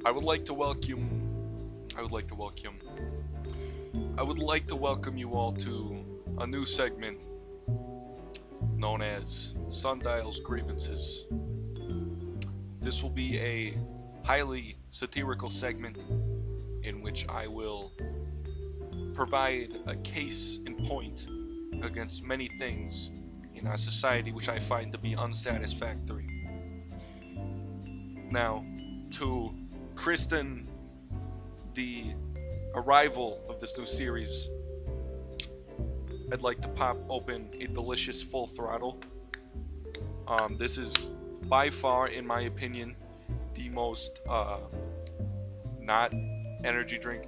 I would like to welcome you all to a new segment known as Sundial's Grievances. This will be a highly satirical segment in which I will provide a case in point against many things in our society which I find to be unsatisfactory. Now, to christen the arrival of this new series, I'd like to pop open a delicious Full Throttle. This is by far, in my opinion, the most not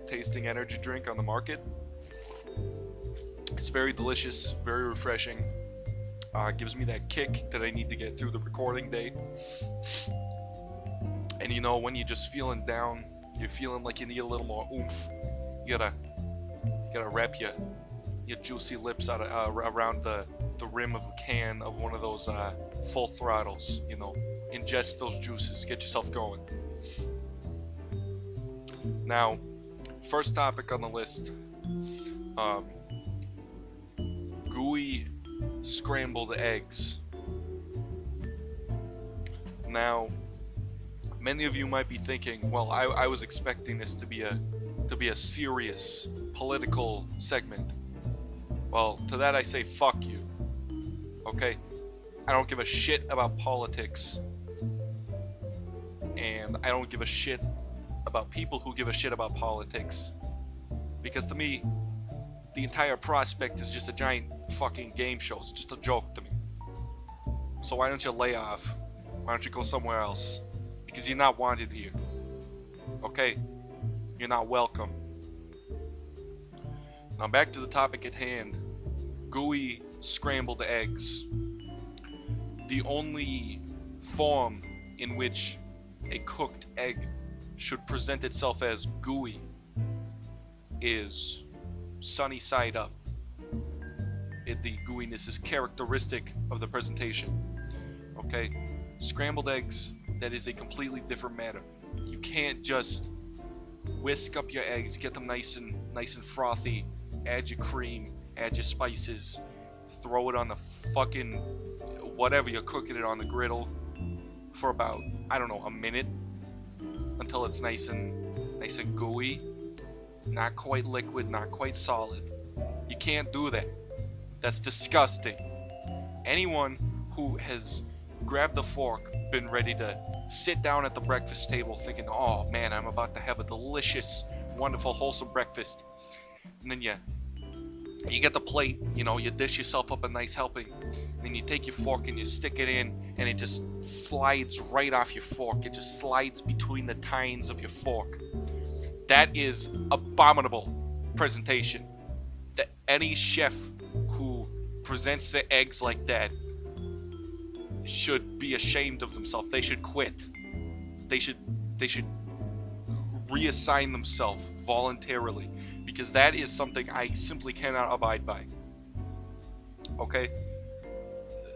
tasting energy drink on the market. It's very delicious, very refreshing. Gives me that kick that I need to get through the recording day. And you know, when you're just feeling down, you're feeling like you need a little more oomph, you gotta wrap your juicy lips out around the rim of the can of one of those Full Throttles. You know, ingest those juices, get yourself going. Now, first topic on the list, Gooey scrambled eggs. Now, many of you might be thinking, well, I was expecting this to be a serious political segment. Well, to that I say fuck you. Okay? I don't give a shit about politics. And I don't give a shit about people who give a shit about politics. Because to me, the entire prospect is just a giant fucking game show. It's just a joke to me. So why don't you lay off? Why don't you go somewhere else? Because you're not wanted here. Okay? You're not welcome. Now back to the topic at hand. Gooey scrambled eggs. The only form in which a cooked egg should present itself as gooey is sunny side up. The gooiness is characteristic of the presentation. Okay? Scrambled eggs, that is a completely different matter. You can't just whisk up your eggs, get them nice and frothy, add your cream, add your spices, throw it on the fucking whatever you're cooking it on the griddle for about, I don't know, a minute until it's nice and gooey, not quite liquid, not quite solid. You can't do that. That's disgusting. Anyone who has grabbed a fork, been ready to sit down at the breakfast table thinking, oh man, I'm about to have a delicious, wonderful, wholesome breakfast, and then you get the plate, you know, you dish yourself up a nice helping, and then you take your fork and you stick it in, and it just slides right off your fork. It just slides between the tines of your fork. That is abominable presentation. That any chef who presents their eggs like that should be ashamed of themselves. They should quit. They should reassign themselves voluntarily, because that is something I simply cannot abide by. Okay?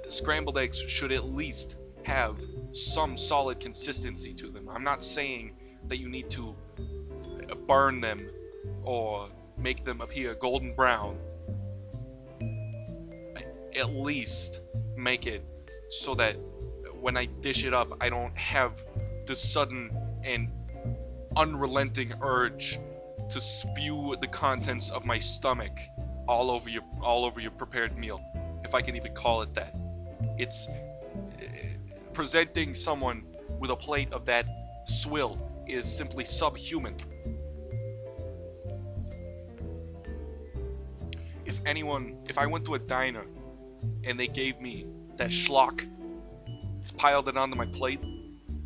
Scrambled eggs should at least have some solid consistency to them. I'm not saying that you need to burn them or make them appear golden brown. At least make it so that when I dish it up, I don't have the sudden and unrelenting urge to spew the contents of my stomach all over your prepared meal, if I can even call it that. It's presenting someone with a plate of that swill is simply subhuman. If I went to a diner and they gave me that schlock, it's piled it onto my plate,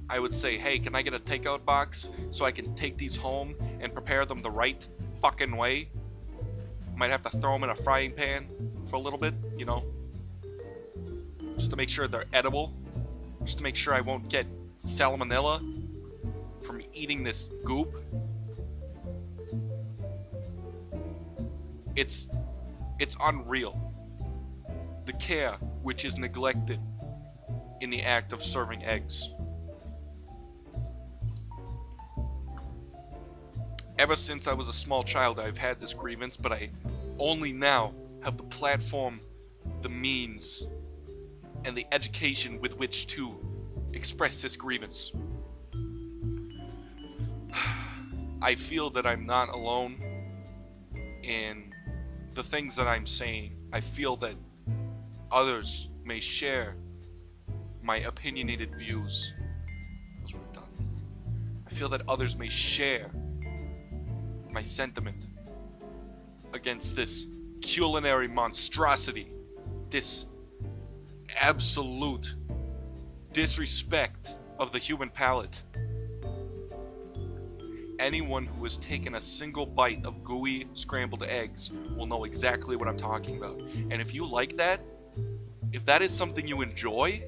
I would say, hey, can I get a takeout box so I can take these home and prepare them the right fucking way? Might have to throw them in a frying pan for a little bit, you know, just to make sure they're edible, just to make sure I won't get salmonella from eating this goop. It's unreal, the care which is neglected in the act of serving eggs. Ever since I was a small child, I've had this grievance, but I only now have the platform, the means, and the education with which to express this grievance. I feel that I'm not alone in the things that I'm saying. I feel that others may share my opinionated views. Those were redundant. I feel that others may share my sentiment against this culinary monstrosity, this absolute disrespect of the human palate. Anyone who has taken a single bite of gooey scrambled eggs will know exactly what I'm talking about. And if you like that, if that is something you enjoy,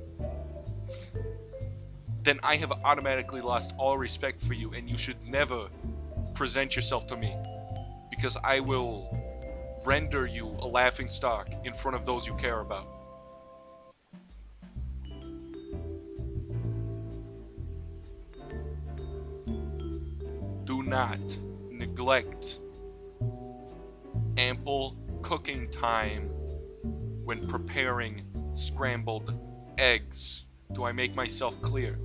then I have automatically lost all respect for you, and you should never present yourself to me, because I will render you a laughingstock in front of those you care about. Do not neglect ample cooking time when preparing scrambled eggs. Do I make myself clear?